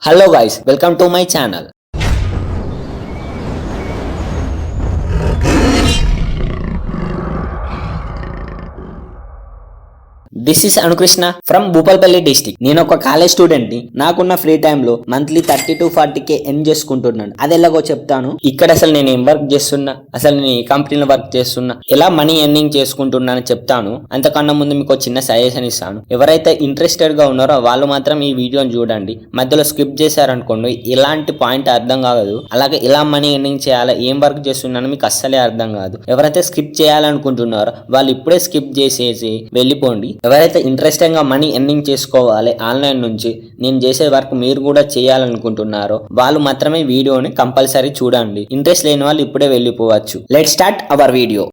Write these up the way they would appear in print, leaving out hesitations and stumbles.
Hello guys, welcome to my channel. This is Anukrishna from Bhupalpally district. నేను ఒక college student ని. నాకున్న ఫ్రీ టైమ్ లో మంత్లీ 30 to 40K ఎర్న్ చేసుకుంటున్నాను. అది ఎలాగో చెప్తాను. ఇక్కడ అసలు నేను ఏం వర్క్ చేస్తున్నా, అసలు నేను ఈ కంపెనీలో వర్క్ చేస్తున్నా, ఎలా మనీ ఎర్నింగ్ చేసుకుంటున్నాను చెప్తాను. అంతకన్నా ముందు మీకు చిన్న సజెషన్ ఇస్తాను. ఎవరైతే ఇంట్రెస్టెడ్ గా ఉన్నారో వాళ్ళు మాత్రం ఈ వీడియోని చూడండి. మధ్యలో స్కిప్ చేశారనుకోండి ఇలాంటి పాయింట్ అర్థం కాదు. అలాగే ఇలా మనీ ఎర్నింగ్ చేయాలి, ఏం వర్క్ చేస్తున్నానో మీకు అస్సలే అర్థం కాదు. ఎవరైతే స్కిప్ చేయాలనుకుంటున్నారో వాళ్ళు ఇప్పుడే స్కిప్ చేసేసి వెళ్ళిపోండి. ఎవరైతే ఇంట్రెస్టింగ్ గా మనీ ఎర్నింగ్ చేసుకోవాలి ఆన్లైన్ నుంచి, నేను చేసే వర్క్ మీరు కూడా చేయాలనుకుంటున్నారో వాళ్ళు మాత్రమే వీడియోని కంపల్సరీ చూడండి. ఇంట్రెస్ట్ లేని వాళ్ళు ఇప్పుడే వెళ్ళిపోవచ్చు. Let's start our video.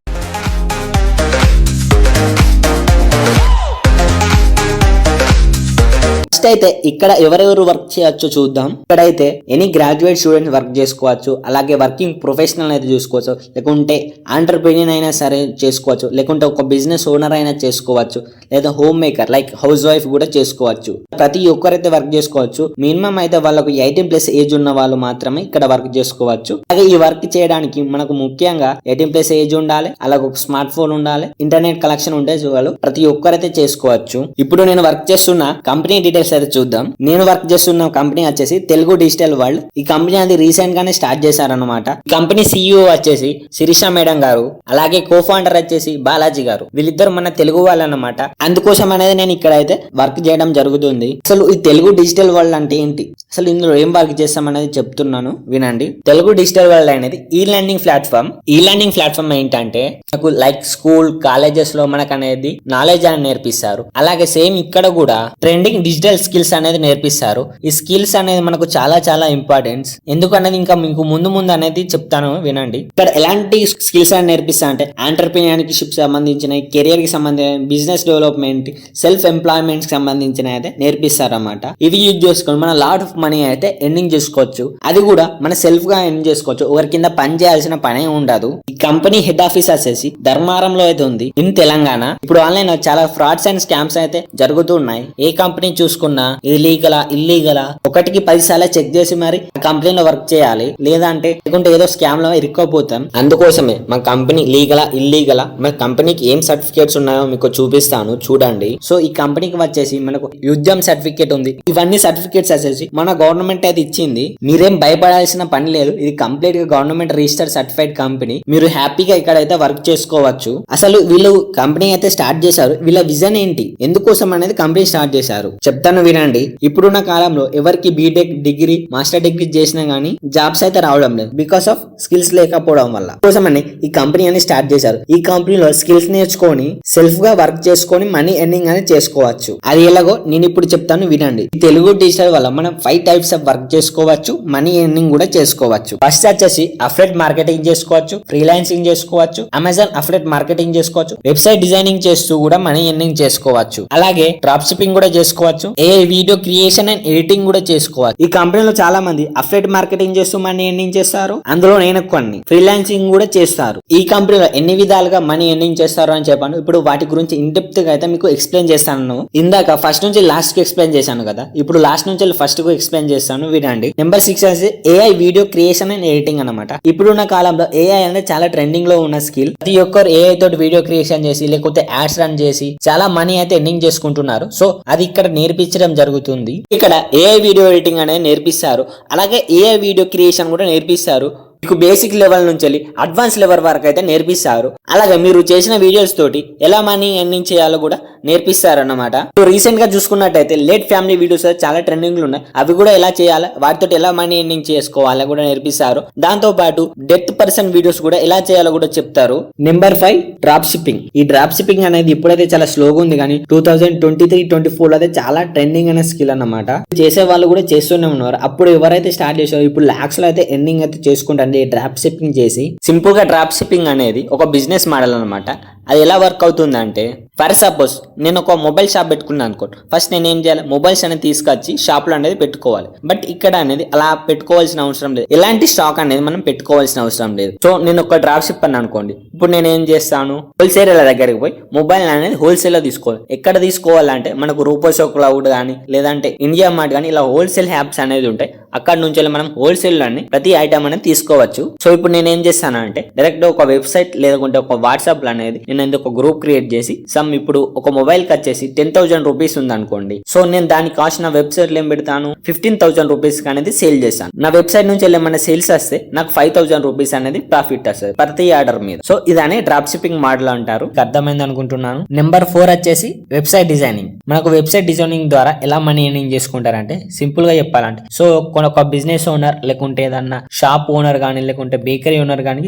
అయితే ఇక్కడ ఎవరెవరు వర్క్ చేయొచ్చో చూద్దాం. ఇక్కడైతే ఎనీ గ్రాడ్యుయేట్ స్టూడెంట్స్ వర్క్ చేసుకోవచ్చు, అలాగే వర్కింగ్ ప్రొఫెషనల్ అయితే చూసుకోవచ్చు, లేకుంటే ఆంటర్ప్రెన్యూర్ అయినా సరే చేసుకోవచ్చు, లేకుంటే ఒక బిజినెస్ ఓనర్ అయినా చేసుకోవచ్చు, లేదా home maker like house wife కూడా చేసుకోవచ్చు. ప్రతి ఒక్కరైతే వర్క్ చేసుకోవచ్చు. మినిమం అయితే వాళ్ళకు 18+ ఏజ్ ఉన్న వాళ్ళు మాత్రమే ఇక్కడ వర్క్ చేసుకోవచ్చు. అలాగే ఈ వర్క్ చేయడానికి మనకు ముఖ్యంగా 18+ ఏజ్ ఉండాలి, అలాగే ఒక స్మార్ట్ ఫోన్ ఉండాలి, ఇంటర్నెట్ కనెక్షన్ ఉంటే వాళ్ళు ప్రతి ఒక్కరైతే చేసుకోవచ్చు. ఇప్పుడు నేను వర్క్ చేస్తున్న కంపెనీ డీటెయిల్స్ అయితే చూద్దాం. నేను వర్క్ చేస్తున్న కంపెనీ వచ్చేసి తెలుగు డిజిటల్ వరల్డ్. ఈ కంపెనీ అది రీసెంట్ గానే స్టార్ట్ చేశారనమాట. ఈ కంపెనీ CEO వచ్చేసి శిరీష మేడం గారు, అలాగే కో ఫౌండర్ వచ్చేసి బాలాజీ గారు. వీళ్ళిద్దరు మన తెలుగు వాళ్ళు అన్నమాట. అందుకోసం అనేది నేను ఇక్కడ అయితే వర్క్ చేయడం జరుగుతుంది. అసలు ఈ తెలుగు డిజిటల్ వరల్డ్ అంటే ఏంటి, అసలు ఇందులో ఏం వర్క్ చేస్తాం అనేది చెప్తున్నాను వినండి. తెలుగు డిజిటల్ వరల్డ్ అనేది ఈ లెర్నింగ్ ప్లాట్ఫామ్. ఈ లెర్నింగ్ ప్లాట్ఫామ్ ఏంటంటే మనకు లైక్ స్కూల్ కాలేజెస్ లో మనకు అనేది నాలెడ్జ్ అని నేర్పిస్తారు. అలాగే సేమ్ ఇక్కడ కూడా ట్రెండింగ్ డిజిటల్ స్కిల్స్ అనేది నేర్పిస్తారు. ఈ స్కిల్స్ అనేది మనకు చాలా చాలా ఇంపార్టెంట్. ఎందుకనేది ఇంకా మీకు ముందు అనేది చెప్తాను వినండి. ఇక్కడ ఎలాంటి స్కిల్స్ అని నేర్పిస్తా అంటే ఆంటర్ప్రెన్యూర్షిప్ సంబంధించిన, కెరియర్ కి సంబంధించిన, బిజినెస్ డెవలప్మెంట్, సెల్ఫ్ ఎంప్లాయ్మెంట్ కి సంబంధించిన అయితే నేర్పిస్తారు అన్నమాట. ఇవి యూజ్ చేసుకొని మన లాట్ ఆఫ్ మనీ అయితే ఎర్నింగ్ చేసుకోవచ్చు. అది కూడా మన సెల్ఫ్ గా ఎర్న్ చేసుకోవచ్చు. ఒకరి కింద పని చేయాల్సిన పనే ఉండదు. ఈ కంపెనీ హెడ్ ఆఫీస్ వచ్చేసి ధర్మారంలో అయితే ఉంది ఇన్ తెలంగాణ. ఇప్పుడు ఆన్లైన్ లో చాలా ఫ్రాడ్స్ అండ్ స్కామ్స్ అయితే జరుగుతున్నాయి. ఏ కంపెనీ చూసుకున్నా ఇది లీగలా ఇల్లీగలా ఒకటికి 10 సార్లు చెక్ చేసి మరి ఆ కంపెనీలో వర్క్ చేయాలి. లేదంటే లేకుంటే ఏదో స్కామ్ లో ఇరుక్కోపోతాం. అందుకోసమే మా కంపెనీ లీగలా ఇల్లీగలా, మన కంపెనీకి ఏం సర్టిఫికేట్స్ ఉన్నాయో మీకు చూపిస్తాను చూడండి. సో ఈ కంపెనీకి వచ్చేసి మనకు యుద్ధం సర్టిఫికేట్ ఉంది. ఇవన్నీ సర్టిఫికేట్స్ వచ్చేసి మన గవర్నమెంట్ అయితే ఇచ్చింది. మీరేం భయపడాల్సిన పని లేదు. ఇది కంప్లీట్ గా గవర్నమెంట్ రిజిస్టర్డ్ సర్టిఫైడ్ కంపెనీ. మీరు హ్యాపీగా ఇక్కడైతే వర్క్ చేసుకోవచ్చు. అసలు వీళ్ళు కంపెనీ అయితే స్టార్ట్ చేశారు. వీళ్ళ విజన్ ఏంటి, ఎందుకోసం అనేది కంపెనీ స్టార్ట్ చేశారు చెప్తాను వినండి. ఇప్పుడున్న కాలంలో ఎవరికి బీటెక్ డిగ్రీ మాస్టర్ డిగ్రీ చేసినా గానీ జాబ్స్ అయితే రావడం లేదు, బికాస్ ఆఫ్ స్కిల్స్ లేకపోవడం వల్ల. కోసమని ఈ కంపెనీ అని స్టార్ట్ చేశారు. ఈ కంపెనీలో స్కిల్స్ నేర్చుకొని సెల్ఫ్ గా వర్క్ చేసుకొని మనీ ఎర్నింగ్ అనేది చేసుకోవచ్చు. అది ఎలాగో నేను ఇప్పుడు చెప్తాను వినండి. ఈ తెలుగు డిజిటల్ వల్ల మనం 5 types ఆఫ్ వర్క్ చేసుకోవచ్చు, మనీ ఎర్నింగ్ కూడా చేసుకోవచ్చు. ఫస్ట్ వచ్చేసి అఫిలియేట్ మార్కెటింగ్ చేసుకోవచ్చు, ఫ్రీలాన్సింగ్ చేసుకోవచ్చు, అమెజాన్ అఫిలియేట్ మార్కెటింగ్ చేసుకోవచ్చు, వెబ్సైట్ డిజైనింగ్ చేస్తూ కూడా మనీ ఎర్నింగ్ చేసుకోవచ్చు. అలాగే డ్రాప్ షిప్పింగ్ కూడా చేసుకోవచ్చు, ఏ వీడియో క్రియేషన్ అండ్ ఎడిటింగ్ కూడా చేసుకోవచ్చు. ఈ కంపెనీలో చాలా మంది అఫిలియేట్ మార్కెటింగ్ చేస్తూ మనీ ఎర్నింగ్ చేస్తారు. అందులో నేను కొన్ని ఫ్రీలాన్సింగ్ కూడా చేస్తారు. ఈ కంపెనీలో ఎన్ని విధాలుగా మనీ ఎర్నింగ్ చేస్తారు అని చెప్పాను. ఇప్పుడు వాటి గురించి ఇన్ డెప్త్ గా అయితే మీకు ఎక్స్ప్లెయిన్ చేస్తాను. ఇందాక ఫస్ట్ నుంచి లాస్ట్ కి ఎక్స్ప్లెయిన్ చేశాను కదా, ఇప్పుడు లాస్ట్ నుంచి ఫస్ట్ కు ఎక్స్ప్లెయిన్ చేస్తాను వినండి. నెంబర్ 6 అనేది AI video creation and editing అనమాట. ఇప్పుడున్న కాలంలో AI అనేది చాలా ట్రెండింగ్ లో ఉన్న స్కిల్. ప్రతి ఒక్కరు AI తోటి వీడియో క్రియేషన్ చేసి లేకపోతే యాడ్స్ రన్ చేసి చాలా మనీ అయితే ఎర్నింగ్ చేసుకుంటున్నారు. సో అది ఇక్కడ నేర్పించడం జరుగుతుంది. ఇక్కడ AI వీడియో ఎడిటింగ్ అనేది నేర్పిస్తారు. అలాగే AI వీడియో క్రియేషన్ కూడా నేర్పిస్తారు. మీకు బేసిక్ లెవెల్ నుంచి అడ్వాన్స్ లెవెల్ వరకు అయితే నేర్పిస్తారు. అలాగే మీరు చేసిన వీడియోస్ తోటి ఎలా మనీ ఎర్నింగ్ చేయాలో కూడా నేర్పిస్తారు అన్నమాట. రీసెంట్ గా చూసుకున్నట్టయితే లేట్ ఫ్యామిలీ వీడియోస్ చాలా ట్రెండింగ్ లో ఉన్నాయి. అవి కూడా ఎలా చేయాలి, వాటితో ఎలా మనీ ఎర్నింగ్ చేసుకోవాలో కూడా నేర్పిస్తారు. దాంతో పాటు డెత్ పర్సన్ వీడియోస్ కూడా ఎలా చేయాలో కూడా చెప్తారు. Number 5 drop shipping. ఈ డ్రాప్ షిప్పింగ్ అనేది ఇప్పుడైతే చాలా స్లోగా ఉంది, కానీ 2023-24 లో అయితే చాలా ట్రెండింగ్ అనే స్కిల్ అన్నమాట. చేసే వాళ్ళు కూడా చేస్తూనే ఉన్నారు. అప్పుడు ఎవరైతే స్టార్ట్ చేశారో ఇప్పుడు లాక్స్ లో అయితే ఎర్నింగ్ అయితే చేసుకుంటారు డ్రాప్ షిప్పింగ్ చేసి. సింపుల్ గా డ్రాప్ షిప్పింగ్ అనేది ఒక బిజినెస్ మోడల్ అన్నమాట. అది ఎలా వర్క్ అవుతుంది అంటే ఫర్ సపోజ్ నేను ఒక మొబైల్ షాప్ పెట్టుకున్నాను అనుకో, ఫస్ట్ నేను ఏం చేయాలి, మొబైల్స్ అనేది తీసుకొచ్చి షాప్ లో అనేది పెట్టుకోవాలి. బట్ ఇక్కడ అనేది అలా పెట్టుకోవాల్సిన అవసరం లేదు, ఎలాంటి స్టాక్ అనేది మనం పెట్టుకోవాల్సిన అవసరం లేదు. సో నేను ఒక డ్రాప్ షిప్ అని అనుకోండి, ఇప్పుడు నేను ఏం చేస్తాను, హోల్సేలర్ దగ్గరికి పోయి మొబైల్ అనేది హోల్సేల్ లో తీసుకోవాలి. ఎక్కడ తీసుకోవాలంటే మనకు రూపోషో క్లౌడ్ కానీ లేదంటే ఇండియా మార్ట్ కానీ ఇలా హోల్సేల్ యాప్స్ అనేది ఉంటాయి. అక్కడ నుంచి మనం హోల్సేల్ లోని ప్రతి ఐటమ్ అనేది తీసుకోవచ్చు. సో ఇప్పుడు నేను ఏం చేస్తానంటే డైరెక్ట్ ఒక వెబ్సైట్ లేకుంటే ఒక వాట్సాప్ లో అనేది నేను ఒక గ్రూప్ క్రియేట్ చేసి ఇప్పుడు ఒక మొబైల్ కి వచ్చేసి 10,000 రూపీస్ ఉంది అనుకోండి. సో నేను దానికి కాస్ట్ నా వెబ్సైట్ లో ఏం పెడతాను, 15,000 రూపీస్ అనేది సేల్ చేస్తాను. నా వెబ్సైట్ నుంచి ఏమైనా సేల్స్ వస్తే నాకు 5,000 రూపీస్ అనేది ప్రాఫిట్ వస్తుంది ప్రతి ఆర్డర్ మీద. సో ఇదనే డ్రాప్ షిప్పింగ్ మోడల్ అంటారు. అర్థమైంది అనుకుంటున్నాను. నెంబర్ 4 వచ్చేసి వెబ్సైట్ డిజైనింగ్. మనకు వెబ్సైట్ డిజైనింగ్ ద్వారా ఎలా మనీ ఎర్నింగ్ చేసుకుంటారంటే సింపుల్ గా చెప్పాలంటే, సో ఒక బిజినెస్ ఓనర్ లేకుంటే ఏదన్నా షాప్ ఓనర్ కానీ లేకుంటే బేకరీ ఓనర్ కానీ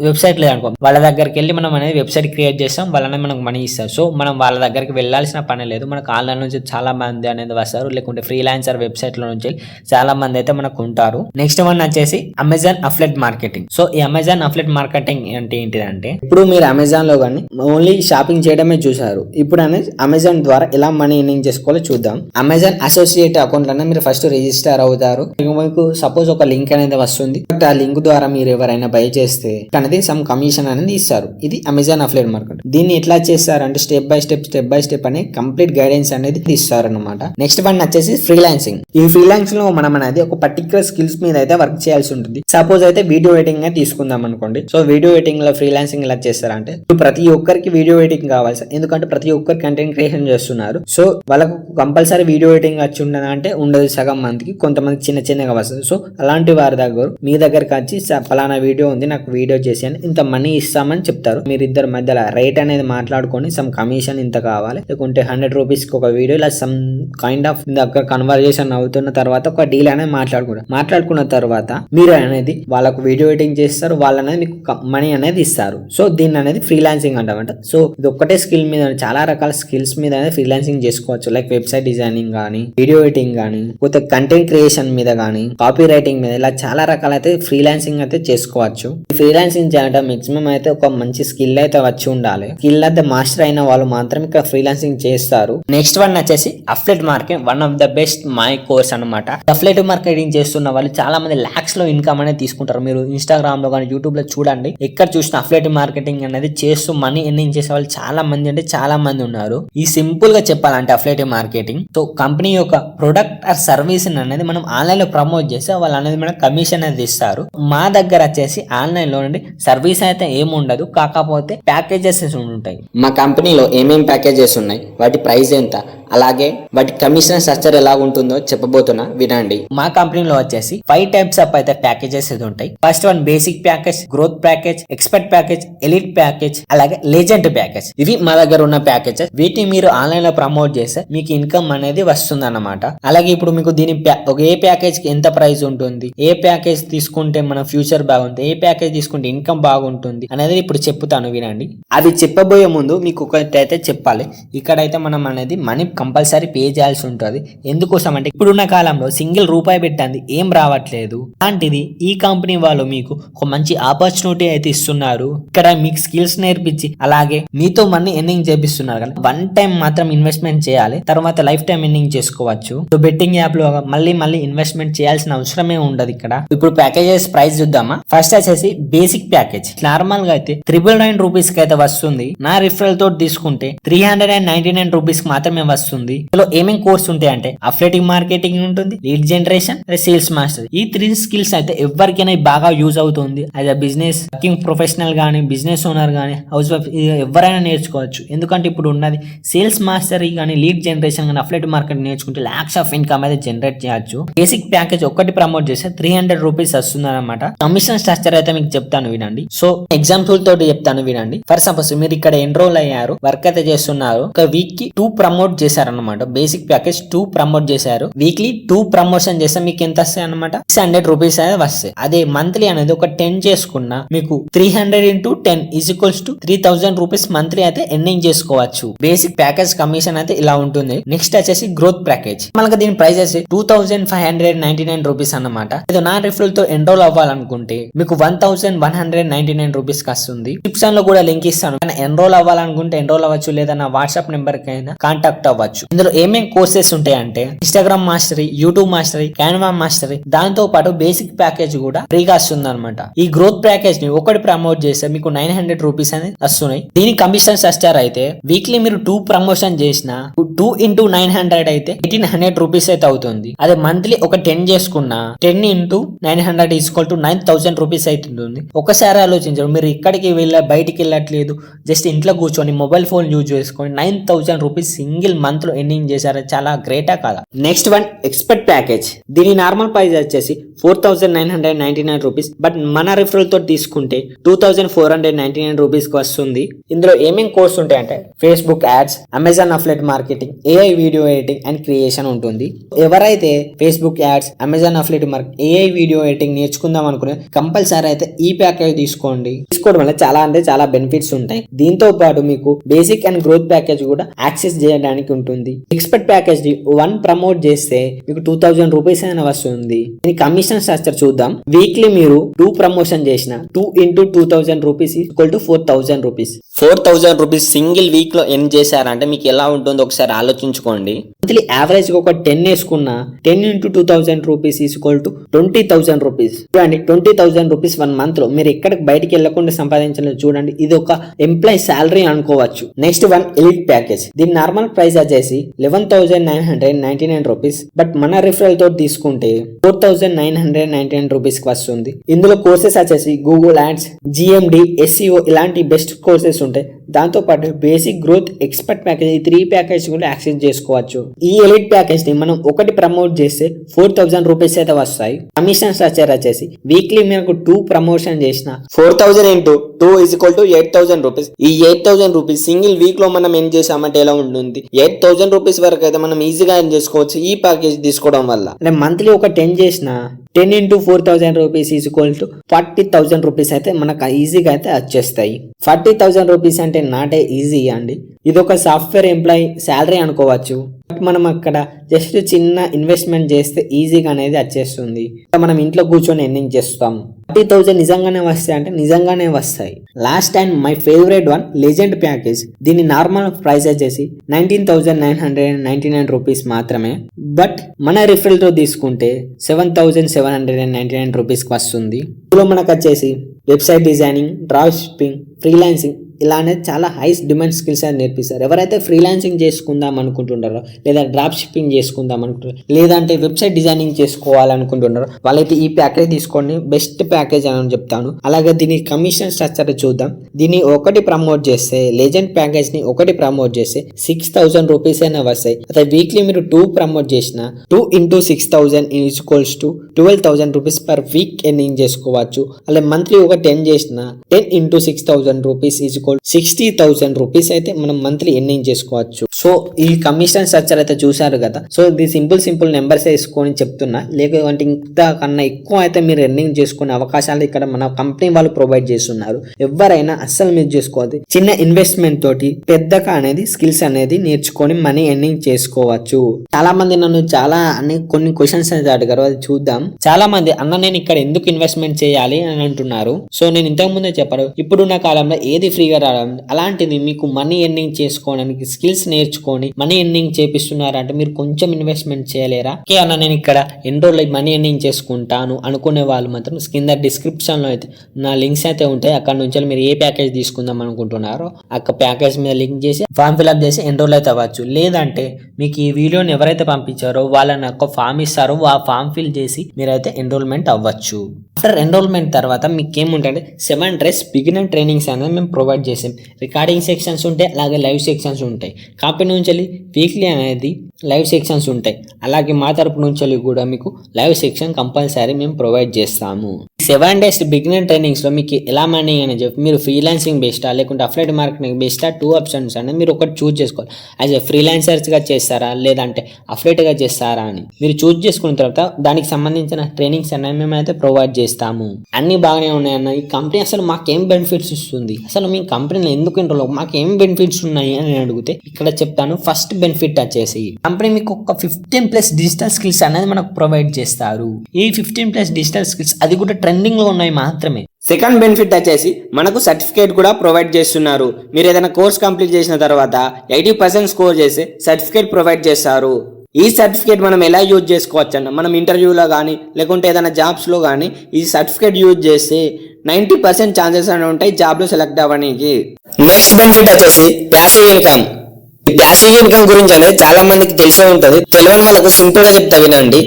వెబ్సైట్ లేదనుకో, వాళ్ళ దగ్గరికి వెళ్ళి మనం అనేది వెబ్సైట్ క్రియేట్ చేస్తాం, వాళ్ళనే మనకు మనీ ఇస్తారు. సో మనం వాళ్ళ దగ్గరికి వెళ్ళాల్సిన పని లేదు. మనకు ఆన్లైన్ నుంచి చాలా మంది అనేది వస్తారు, లేకుంటే ఫ్రీలాన్సర్ వెబ్సైట్ లో నుంచి చాలా మంది అయితే మనకు ఉంటారు. నెక్స్ట్ వన్ వచ్చేసి అమెజాన్ అఫ్లెట్ మార్కెటింగ్. సో ఈ అమెజాన్ అఫ్లెట్ మార్కెటింగ్ అంటే ఏంటిదంటే, ఇప్పుడు మీరు అమెజాన్ లో కానీ ఓన్లీ షాపింగ్ చేయడమే చూసారు, ఇప్పుడు అనేది అమెజాన్ ద్వారా ఎలా మనీ ఎర్నింగ్ చేసుకోవాలో చూద్దాం. అమెజాన్ అసోసియేట్ అకౌంట్ అనే మీరు ఫస్ట్ రిజిస్టర్ అవుతారు. మీకు సపోజ్ ఒక లింక్ అనేది వస్తుంది, ఆ లింక్ ద్వారా మీరు ఎవరైనా బై చేస్తే అనేది సమ్ కమిషన్ అనేది ఇస్తారు. ఇది అమెజాన్ అఫ్లెట్ మార్కెట్. దీన్ని ఎట్లా చేస్తారంటే స్టెప్ బై స్టెప్ అనే కంప్లీట్ గైడెన్స్ అనేది ఇస్తారు అనమాట. నెక్స్ట్ వన్ వచ్చేసి ఫ్రీలాన్సింగ్. ఈ ఫ్రీలాన్సింగ్ లో మనం అనేది ఒక పర్టికులర్ స్కిల్స్ మీద అయితే వర్క్ చేయాల్సి ఉంటుంది. సపోజ్ అయితే వీడియో ఎడిటింగ్ గా తీసుకుందాం అనుకోండి. సో వీడియో ఎడిటింగ్ లో ఫ్రీలాన్సింగ్ ఎలా చేస్తారంటే, ప్రతి ఒక్కరికి వీడియో ఎడిటింగ్ కావాలి, ఎందుకంటే ప్రతి ఒక్కరు కంటెంట్ క్రియేషన్ చేస్తున్నారు. సో వాళ్ళకు కంపల్సరీ వీడియో ఎడిటింగ్ వచ్చి ఉండదు అంటే ఉండదు, సగం మందికి, కొంతమంది చిన్నగా వస్తుంది. సో అలాంటి వారి దగ్గర మీ దగ్గరకు వచ్చి ఫలానా వీడియో ఉంది నాకు వీడియో చేసి అని ఇంత మనీ ఇస్తామని చెప్తారు. మీరు ఇద్దరు మధ్యలో రేట్ అనేది మాట్లాడుకొని సమ్ కమిషన్ ఇంత కావాలి, లేకుంటే 100 రూపీస్ కి ఒక వీడియో ఇలా సమ్ కైండ్ ఆఫ్ దగ్గర కన్వర్జేషన్ అవుతున్న తర్వాత ఒక డీల్ అనేది మాట్లాడుకున్న తర్వాత మీరు అనేది వాళ్ళకు వీడియో ఎడిటింగ్ చేస్తారు, వాళ్ళు అనేది మీకు మనీ అనేది ఇస్తారు. సో దీన్ని అనేది ఫ్రీలాన్సింగ్ అంటామంట. సో ఇది ఒక్కటే స్కిల్ మీద చాలా రకాల స్కిల్స్ మీద అనేది ఫ్రీలాన్సింగ్ చేసుకోవచ్చు. లైక్ వెబ్సైట్ డిజైనింగ్ కానీ, వీడియో ఎడిటింగ్ కానీ, లేకపోతే కంటెంట్ క్రియేషన్ మీద కానీ, కాపీ రైటింగ్ మీద, ఇలా చాలా రకాలైతే ఫ్రీలాన్సింగ్ అయితే చేసుకోవచ్చు. ఫ్రీలాన్సింగ్ చేయడం మాక్సిమం అయితే ఒక మంచి స్కిల్ అయితే వచ్చి ఉండాలి. స్కిల్ అయితే మాస్టర్ అయిన వాళ్ళు మాత్రం ఇక్కడ ఫ్రీలాన్సింగ్ చేస్తారు. నెక్స్ట్ వన్ వచ్చేసి affiliate market, one of the best my course అనమాట. అఫ్లెట్ మార్కెటింగ్ చేస్తున్న వాళ్ళు చాలా మంది లాక్స్ లో ఇన్కమ్ అనేది తీసుకుంటారు. మీరు ఇన్స్టాగ్రామ్ లో కానీ యూట్యూబ్ లో చూడండి, ఎక్కడ చూసిన అఫ్లెట్ మార్కెటింగ్ అనేది చేస్తూ మనీ ఎర్నింగ్ చేసే వాళ్ళు చాలా మంది అంటే చాలా మంది ఉన్నారు. ఈ సింపుల్ గా చెప్పాలంటే అఫ్లెట్ మార్కెటింగ్, సో కంపెనీ యొక్క ప్రొడక్ట్ ఆర్ సర్వీస్ అనేది మనం ఆన్లైన్ లో ప్రమోట్ చేస్తే వాళ్ళు అనేది మనకు కమిషన్ అనేది ఇస్తారు. మా దగ్గర వచ్చేసి ఆన్లైన్ లో నుండి సర్వీస్ అయితే ఏముండదు, కాకపోతే ప్యాకేజెస్ ఉంటాయి. మా కంపెనీలో ఏమేమి ప్యాకేజెస్ ఉన్నాయి, వాటి ప్రైస్ ఎంత, అలాగే వాటి కమిషన్ స్ట్రక్చర్ ఎలా ఉంటుందో చెప్పబోతున్నా, వినండి. మా కంపెనీలో వచ్చేసి 5 టైప్స్ ఆఫ్ అయితే ప్యాకేజెస్ ఉంటాయి. First one basic package, growth package, expert package, elite package, అలాగే లెజెండ్ ప్యాకేజ్. ఇవి మా దగ్గర ఉన్న ప్యాకేజెస్. వీటిని మీరు ఆన్లైన్ లో ప్రమోట్ చేస్తే మీకు ఇన్కమ్ అనేది వస్తుంది అన్నమాట. అలాగే ఇప్పుడు మీకు దీని ఏ ప్యాకేజ్ కి ఎంత ప్రైస్ ఉంటుంది, ఏ ప్యాకేజ్ తీసుకుంటే మన ఫ్యూచర్ బాగుంటుంది, ఏ ప్యాకేజ్ తీసుకుంటే ఇన్కమ్ బాగుంటుంది అనేది ఇప్పుడు చెప్తాను, వినండి. అవి చెప్పబోయే ముందు మీకు ఒకటైతే చెప్పాలి, ఇక్కడైతే మనం అనేది మనీ కంపల్సరీ పే చేయాల్సి ఉంటుంది. ఎందుకోసం అంటే ఇప్పుడున్న కాలంలో సింగిల్ రూపాయి పెట్టండి ఏం రావట్లేదు. అలాంటిది ఈ కంపెనీ వాళ్ళు మీకు ఒక మంచి ఆపర్చునిటీ అయితే ఇస్తున్నారు. ఇక్కడ మీకు స్కిల్స్ నేర్పించి అలాగే మీతో మనీ ఎర్నింగ్ చేపిస్తున్నారు కదా. వన్ టైం మాత్రం ఇన్వెస్ట్మెంట్ చేయాలి, తర్వాత లైఫ్ టైం ఎర్నింగ్ చేసుకోవచ్చు. బెట్టింగ్ యాప్ లో మళ్ళీ ఇన్వెస్ట్మెంట్ చేయాల్సిన అవసరమే ఉండదు ఇక్కడ. ఇప్పుడు ప్యాకేజెస్ ప్రైస్ చూద్దామా. ఫస్ట్ వచ్చేసి బేసిక్ ప్యాకేజ్. నార్మల్ గా అయితే 999 రూపీస్ కి అయితే వస్తుంది. నా రిఫరల్ తోటి తీసుకుంటే 399 రూపీస్ కి మాత్రమే వస్తుంది. ఇందులో ఏమేమి కోర్స్ ఉంటాయి అంటే అఫ్లెటింగ్ మార్కెటింగ్ ఉంటుంది, లీడ్ జనరేషన్, సేల్స్ మాస్టర్. ఈ 3 స్కిల్స్ అయితే ఎవరికైనా బాగా యూజ్ అవుతుంది. As a business working professional గానీ, బిజినెస్ ఓనర్ గానీ, హౌస్ వైఫ్ ఎవరైనా నేర్చుకోవచ్చు. ఎందుకంటే ఇప్పుడు ఉన్నది సేల్స్ మాస్టర్ కానీ, లీడ్ జనరేషన్ కానీ, అఫ్లెట్ మార్కెట్ నేర్చుకుంటే లాక్స్ ఆఫ్ ఇన్కమ్ అయితే జనరేట్ చేయొచ్చు. బేసిక్ ప్యాకేజ్ ఒక్కటి ప్రమోట్ చేస్తే 300 రూపీస్ వస్తుంది అనమాట. కమిషన్ స్ట్రక్చర్ అయితే మీకు చెప్తాను, వినండి. సో ఎగ్జాంపుల్ తోటి చెప్తాను, వినండి. ఫర్ సపోజ్ మీరు ఇక్కడ ఎన్రోల్ అయ్యారు, వర్క్ అయితే చేస్తున్నారు, ఒక వీక్ కి 2 ప్రమోట్ చేశారు చేశారన్నమాట. బేసిక్ ప్యాకేజ్ 2 ప్రమోట్ చేశారు. వీక్లీ 2 ప్రమోషన్ చేస్తే మీకు ఎంత వస్తాయి అనమాట, 600 రూపీస్ అనేది వస్తాయి. అదే మంత్లీ అనేది ఒక 10 చేసుకున్నా మీకు 300 into 10 = 3000 రూపీస్ మంత్లీ అయితే ఎర్నింగ్ చేసుకోవచ్చు. బేసిక్ ప్యాకేజ్ కమిషన్ అయితే ఇలా ఉంటుంది. నెక్స్ట్ వచ్చేసి గ్రోత్ ప్యాకేజ్. మనకి దీని ప్రైస్ వచ్చి 2599 రూపీస్ అన్నమాట. ఇది నా రిఫరల్ తో ఎన్రోల్ అవ్వాలనుకుంటే మీకు 1199 రూపీస్ వస్తుంది. డిస్క్రిప్షన్ లో కూడా లింక్ ఇస్తాను. ఎన్రోల్ అవ్వాలనుకుంటే ఎన్రోల్ అవ్వచ్చు, లేదా నా వాట్సాప్ నెంబర్ కైనా కాంటాక్ట్ అవ్వచ్చు. ఇందులో ఏమేం కోర్సెస్ ఉంటాయంటే Instagram mastery, YouTube mastery, Canva mastery, దాంతో పాటు బేసిక్ ప్యాకేజ్ కూడా ఫ్రీగా వస్తుంది అనమాట. ఈ గ్రోత్ ప్యాకేజ్ ని ఒకటి ప్రమోట్ చేస్తే మీకు 900 రూపీస్ అనేది వస్తున్నాయి. దీని కమిషన్ స్ట్రక్చర్ అయితే వీక్లీ మీరు 2 ప్రమోషన్ చేసిన 2 into 900 అయితే 1800 రూపీస్ అయితే అవుతుంది. అదే మంత్లీ ఒక 10 చేసుకున్నా 10 into 900 = 9000 రూపీస్ అవుతుంది. ఒకసారి ఆలోచించండి, మీరు ఇక్కడికి బయటికి వెళ్ళట్లేదు, జస్ట్ ఇంట్లో కూర్చొని మొబైల్ ఫోన్ యూజ్ చేసుకొని 9000 రూపీస్ సింగిల్ మంత్ లో ఎర్నింగ్ చేశారు. చాలా గ్రేటా కదా. Next one expert package. దీని నార్మల్ ప్రైస్ వచ్చేసి 4999 రూపీస్. బట్ మన రిఫరల్ తో తీసుకుంటే 2499 రూపీస్ కి వస్తుంది. ఇందులో ఏమేం కోర్స్ ఉంటాయంటే Facebook ads, Amazon affiliate marketing, AI video editing and creation ఉంటుంది. ఎవరైతే Facebook ads, Amazon affiliate marketing, AI video editing నేర్చుకుందాం అనుకునే కంపల్సరీ అయితే ఈ ప్యాకేజ్ తీసుకోవడం వల్ల చాలా బెనిఫిట్స్ ఉంటాయి. దీంతో పాటు మీకు బేసిక్ అండ్ గ్రోత్ ప్యాకేజ్ కూడా యాక్సెస్ చేయడానికి ఉంటుంది. ఎక్స్పర్ట్ ప్యాకేజ్ 1 ప్రమోట్ చేస్తే మీకు 2000 రూపీస్ అయినా వస్తుంది. దీని కమిషన్ స్ట్రక్చర్ చూద్దాం. వీక్లీ మీరు 2 ప్రమోషన్ చేసిన 2 into 2000 rupees = 4000 rupees. 4000 rupees single week లో ఎర్న్ చేశారంటే మీకు ఎలా ఉంటుందో ఒకసారి ఆలోచించుకోండి. మంత్లీ యావరేజ్ ఒక 10 వేసుకున్న 10 into 2000 రూపీస్ = 20,000 రూపీస్. చూడండి, 20,000 రూపీస్ 1 మంత్ లో మీరు ఎక్కడికి బయటికి వెళ్లకుండా సంపాదించలేదు. చూడండి, ఇది ఒక ఎంప్లాయీ శాలరీ అనుకోవచ్చు. Next one elite package. దీని నార్మల్ ప్రైస్ వచ్చేసి 11,999 రూపీస్. బట్ మన రిఫరల్ తో తీసుకుంటే 4,999 రూపీస్ కి వస్తుంది. ఇందులో కోర్సెస్ వచ్చేసి గూగుల్ యాడ్స్, జిఎండి, ఎస్ఈఓ ఇలాంటి బెస్ట్ కోర్సెస్ ఉంటాయి. దాంతో పాటు బేసిక్, గ్రోత్, ఎక్స్పర్ట్ ప్యాకేజ్, ఈ 3 ప్యాకేజ్ కూడా యాక్సెస్ చేసుకోవచ్చు. ఈ ఎలిట్ ప్యాకేజ్ ని మనం ఒకటి ప్రమోట్ చేస్తే 4000 రూపీస్ అయితే వస్తాయి. కమిషన్ స్ట్రక్చర్ వచ్చేసి వీక్లీ మీకు 2 ప్రమోషన్ చేసిన 4000 into 2 = 8000 రూపీస్. ఈ 8000 రూపీస్ సింగిల్ వీక్ లో మనం ఏం చేసామంటే ఎలా ఉంటుంది, 8000 రూపీస్ వరకు అయితే మనం ఈజీగా ఎర్న్ చేసుకోవచ్చు ఈ ప్యాకేజ్ తీసుకోవడం వల్ల. అంటే మంత్లీ ఒక 10 చేసిన 10 into 4000 రూపీస్ = 40,000 రూపీస్ అయితే మనకు ఈజీగా అయితే వచ్చేస్తాయి. 40,000 రూపీస్ అంటే నాటే ఈజీ అండి. ఇది ఒక సాఫ్ట్వేర్ ఎంప్లాయీ శాలరీ అనుకోవచ్చు. బట్ మనం అక్కడ జస్ట్ చిన్న ఇన్వెస్ట్మెంట్ చేస్తే ఈజీగా అనేది వచ్చేస్తుంది. మనం ఇంట్లో కూర్చొని ఎర్నింగ్ చేస్తాం. 40,000 నిజంగానే వస్తాయి అంటే నిజంగానే వస్తాయి. Last and my favourite one legend package. దీని నార్మల్ ప్రైస్ వచ్చేసి 19,999 రూపీస్ మాత్రమే. బట్ మన రిఫరల్ తో తీసుకుంటే 7,799 రూపీస్ కి వస్తుంది. ఇందులో మనకు వచ్చేసి website designing, drop shipping, freelancing ఇలానే చాలా హై డిమాండ్ స్కిల్స్ అని నేర్పిస్తారు. ఎవరైతే ఫ్రీలాన్సింగ్ చేసుకుందాం అనుకుంటున్నారో, లేదా డ్రాప్ షిప్పింగ్ చేసుకుందాం అనుకుంటారో, లేదంటే వెబ్సైట్ డిజైనింగ్ చేసుకోవాలనుకుంటున్నారో వాళ్ళైతే ఈ ప్యాకేజ్ తీసుకోండి. బెస్ట్ ప్యాకేజ్ అని చెప్తాను. అలాగే దీని కమిషన్ స్ట్రక్చర్ చూద్దాం. దీన్ని ఒకటి ప్రమోట్ చేస్తే, లెజెండ్ ప్యాకేజ్ ని ఒకటి ప్రమోట్ చేస్తే 6,000 రూపీస్ అయినా వస్తాయి. అదే వీక్లీ మీరు 2 ప్రమోట్ చేసిన 2 into 6,000 = 12,000 rupees per week earning చేసుకోవచ్చు. అలాగే మంత్లీ ఒక 10 చేసిన 10 into 6,000 రూపీస్ = 60,000 రూపీస్ అయితే మనం మంత్లీ ఎర్నింగ్ చేసుకోవచ్చు. సో ఈ కమిషన్ స్ట్రక్చర్ అయితే చూసారు కదా. సో ఇది సింపుల్ నెంబర్స్ వేసుకొని చెప్తున్నా, లేకపోతే ఇంత కన్నా ఎక్కువ అయితే మీరు ఎర్నింగ్ చేసుకునే అవకాశాలు ఇక్కడ మన కంపెనీ వాళ్ళు ప్రొవైడ్ చేస్తున్నారు. ఎవరైనా అస్సలు మిస్ చేసుకోవద్దు. చిన్న ఇన్వెస్ట్మెంట్ తోటి పెద్దగా అనేది స్కిల్స్ అనేది నేర్చుకొని మనీ ఎర్నింగ్ చేసుకోవచ్చు. చాలా మంది నన్ను కొన్ని క్వశ్చన్స్ అయితే అడిగారు, అది చూద్దాం. చాలా మంది అన్న నేను ఇక్కడ ఎందుకు ఇన్వెస్ట్మెంట్ చేయాలి అని అంటున్నారు. సో నేను ఇంతకు ముందే చెప్పాను, ఇప్పుడున్న కాలంలో ఏది ఫ్రీగా రావడం, అలాంటిది మీకు మనీ ఎర్నింగ్ చేసుకోవడానికి స్కిల్స్ నేర్చుకొని మనీ ఎర్నింగ్ చేపిస్తున్నారంటే మీరు కొంచెం ఇన్వెస్ట్మెంట్ చేయలేరా? ఓకే అన్న నేను ఇక్కడ ఎన్రోల్ అయ్యి మనీ ఎర్నింగ్ చేసుకుంటాను అనుకునే వాళ్ళు మాత్రం కింద డిస్క్రిప్షన్ లో అయితే నా లింక్స్ అయితే ఉంటాయి. అక్కడ నుంచి మీరు ఏ ప్యాకేజ్ తీసుకుందాం అనుకుంటున్నారో ఆ ప్యాకేజ్ మీద లింక్ చేసి ఫామ్ ఫిల్అప్ చేసి ఎన్రోల్ అయితే అవ్వచ్చు. లేదంటే మీకు ఈ వీడియోని ఎవరైతే పంపించారో వాళ్ళని ఒక ఫామ్ ఇస్తారో ఆ ఫామ్ ఫిల్ చేసి మీరైతే ఎన్రోల్మెంట్ అవ్వచ్చు. ఆఫ్టర్ ఎన్రోల్మెంట్ తర్వాత మీకు ఏముంటాయంటే 7 days బిగినర్ ట్రైనింగ్స్ అనేది మేము ప్రొవైడ్ చేసాం. రికార్డింగ్ సెక్షన్స్ ఉంటాయి, అలాగే లైవ్ సెక్షన్స్ ఉంటాయి. కంపెనీ నుంచి వీక్లీ అనేది లైవ్ సెక్షన్స్ ఉంటాయి. అలాగే మా తరపు నుంచి కూడా మీకు లైవ్ సెక్షన్ కంపల్సరీ మేము ప్రొవైడ్ చేస్తాము. 7 days బిగినర్ ట్రైనింగ్స్ లో మీకు ఎలా మనీ అని చెప్పి మీరు ఫ్రీలాన్సింగ్ బెస్టా లేకుంటే అఫ్లైట్ మార్కెటింగ్ బెస్టా 2 ఆప్షన్స్ అనేది మీరు ఒకటి చూస్ చేసుకోవాలి. యాజ్ ఎ ఫ్రీలాన్సర్స్ గా చేస్తారా లేదంటే అఫ్లైట్ గా చేస్తారా అని మీరు చూస్ చేసుకున్న తర్వాత దానికి సంబంధించిన ట్రైనింగ్స్ అనేవి మేమైతే ప్రొవైడ్ చేస్తాము. అన్ని బాగానే ఉన్నాయన్న ఈ కంపెనీ అసలు మాకేం బెనిఫిట్స్ ఇస్తుంది, అసలు మీ కంపెనీలో ఎందుకు ఇంట్లో మాకేం బెనిఫిట్స్ ఉన్నాయి అని అడిగితే ఇక్కడ చెప్తాను. ఫస్ట్ బెనిఫిట్ వచ్చేసి కంపెనీ మీకు ఒక 15+ డిజిటల్ స్కిల్స్ అనేది మనకు ప్రొవైడ్ చేస్తారు. ఈ 15+ డిజిటల్ స్కిల్స్ అది కూడా ట్రెండింగ్ లో ఉన్నాయి మాత్రమే. సెకండ్ బెనిఫిట్ వచ్చేసి మనకు సర్టిఫికేట్ కూడా ప్రొవైడ్ చేస్తున్నారు. మీరు ఏదైనా కోర్స్ కంప్లీట్ చేసిన తర్వాత 80% స్కోర్ చేసి సర్టిఫికేట్ ప్రొవైడ్ చేస్తారు. ఈ సర్టిఫికేట్ మనం ఎలా యూజ్ చేసుకోవచ్చు అన్న మనం ఇంటర్వ్యూలో కానీ లేకుంటే ఏదైనా జాబ్స్లో కానీ ఈ సర్టిఫికేట్ యూజ్ చేస్తే 90% ఛాన్సెస్ అని ఉంటాయి జాబ్లో సెలెక్ట్ అవ్వడానికి. నెక్స్ట్ బెనిఫిట్ వచ్చేసి ప్యాసివ్ ఇన్కమ్. ఈ ప్యాసివ్ ఇన్కమ్ గురించి అనేది చాలా మందికి తెలిసే ఉంటుంది. తెలియని వాళ్ళకు సింపుల్ గా చెప్తా వినండి.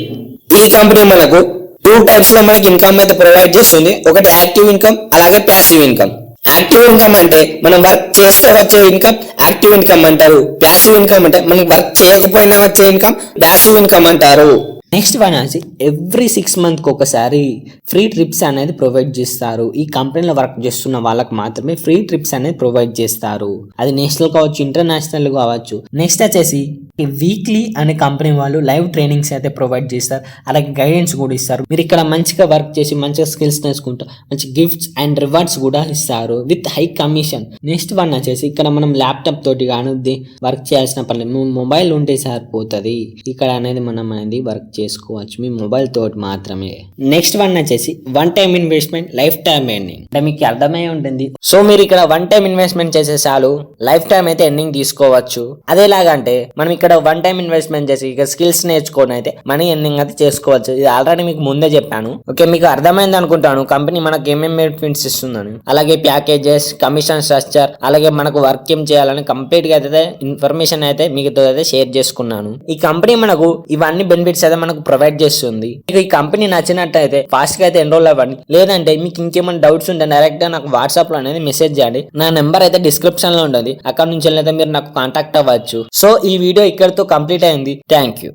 ఈ కంపెనీ మనకు 2 టైప్స్ లో మనకి ఇన్కమ్ అయితే ప్రొవైడ్ చేస్తుంది. ఒకటి యాక్టివ్ ఇన్కమ్ అలాగే ప్యాసివ్ ఇన్కమ్. యాక్టివ్ ఇన్కమ్ అంటే మనం వర్క్ చేస్తే వచ్చే ఇన్కమ్ యాక్టివ్ ఇన్కమ్ అంటారు. ప్యాసివ్ ఇన్కమ్ అంటే మనం వర్క్ చేయకపోయినా వచ్చే ఇన్కమ్ ప్యాసివ్ ఇన్కమ్ అంటారు. నెక్స్ట్ వన్ వచ్చి ఎవ్రీ 6 months ఒకసారి ఫ్రీ ట్రిప్స్ అనేది ప్రొవైడ్ చేస్తారు. ఈ కంపెనీలో వర్క్ చేస్తున్న వాళ్ళకి మాత్రమే ఫ్రీ ట్రిప్స్ అనేది ప్రొవైడ్ చేస్తారు. అది నేషనల్ కావచ్చు ఇంటర్నేషనల్ కావచ్చు. నెక్స్ట్ వచ్చేసి వీక్లీ అనే కంపెనీ వాళ్ళు లైవ్ ట్రైనింగ్స్ అయితే ప్రొవైడ్ చేస్తారు. అలాగే గైడెన్స్ కూడా ఇస్తారు. మీరు ఇక్కడ మంచిగా వర్క్ చేసి మంచిగా స్కిల్స్ నేర్చుకుంటూ మంచి గిఫ్ట్స్ అండ్ రివార్డ్స్ కూడా ఇస్తారు with high commission. Next one వచ్చేసి ఇక్కడ మనం ల్యాప్టాప్ తోటి కానీ వర్క్ చేయాల్సిన పని మొబైల్ ఉంటే సరిపోతుంది. ఇక్కడ అనేది మనం అనేది వర్క్ చేసుకోవచ్చు మీ మొబైల్ తోటి మాత్రమే. నెక్స్ట్ వన్ వచ్చేసి 1 time investment life time ending. అంటే మీకు అర్థమై ఉంటుంది. సో మీరు ఇక్కడ 1 time ఇన్వెస్ట్మెంట్ చేసే చాలు లైఫ్ టైం అయితే ఎండింగ్ తీసుకోవచ్చు. అదేలాగంటే మనం ఇక్కడ 1 time ఇన్వెస్ట్మెంట్ చేసి ఇక స్కిల్స్ నేర్చుకొని అయితే మనీ ఎండింగ్ అయితే చేసుకోవచ్చు. ఇది ఆల్రెడీ మీకు ముందే చెప్పాను. ఓకే మీకు అర్థమైంది అనుకుంటాను కంపెనీ మనకు ఏమేమి బెనిఫిట్స్ ఇస్తుందని. అలాగే ప్యాకేజెస్ కమిషన్ స్ట్రక్చర్ అలాగే మనకు వర్క్ ఏం చేయాలని కంప్లీట్ గా అయితే ఇన్ఫర్మేషన్ అయితే మీతో అయితే షేర్ చేసుకున్నాను. ఈ కంపెనీ మనకు ఇవన్నీ బెనిఫిట్స్ అయితే మనకు ప్రొవైడ్ చేస్తుంది. మీకు ఈ కంపెనీ నచ్చినట్టయితే ఫాస్ట్ గా అయితే ఎన్రోల్ అవ్వండి. లేదంటే మీకు ఇంకేమైనా డౌట్స్ ఉంటే డైరెక్ట్ గా నాకు వాట్సాప్ లో అనేది మెసేజ్ చేయండి. నా నెంబర్ అయితే డిస్క్రిప్షన్ లో ఉంటుంది. అక్కడ నుంచి అయితే మీరు నాకు కాంటాక్ట్ అవ్వచ్చు. సో ఈ వీడియో ఇక్కడితో కంప్లీట్ అయింది. Thank you.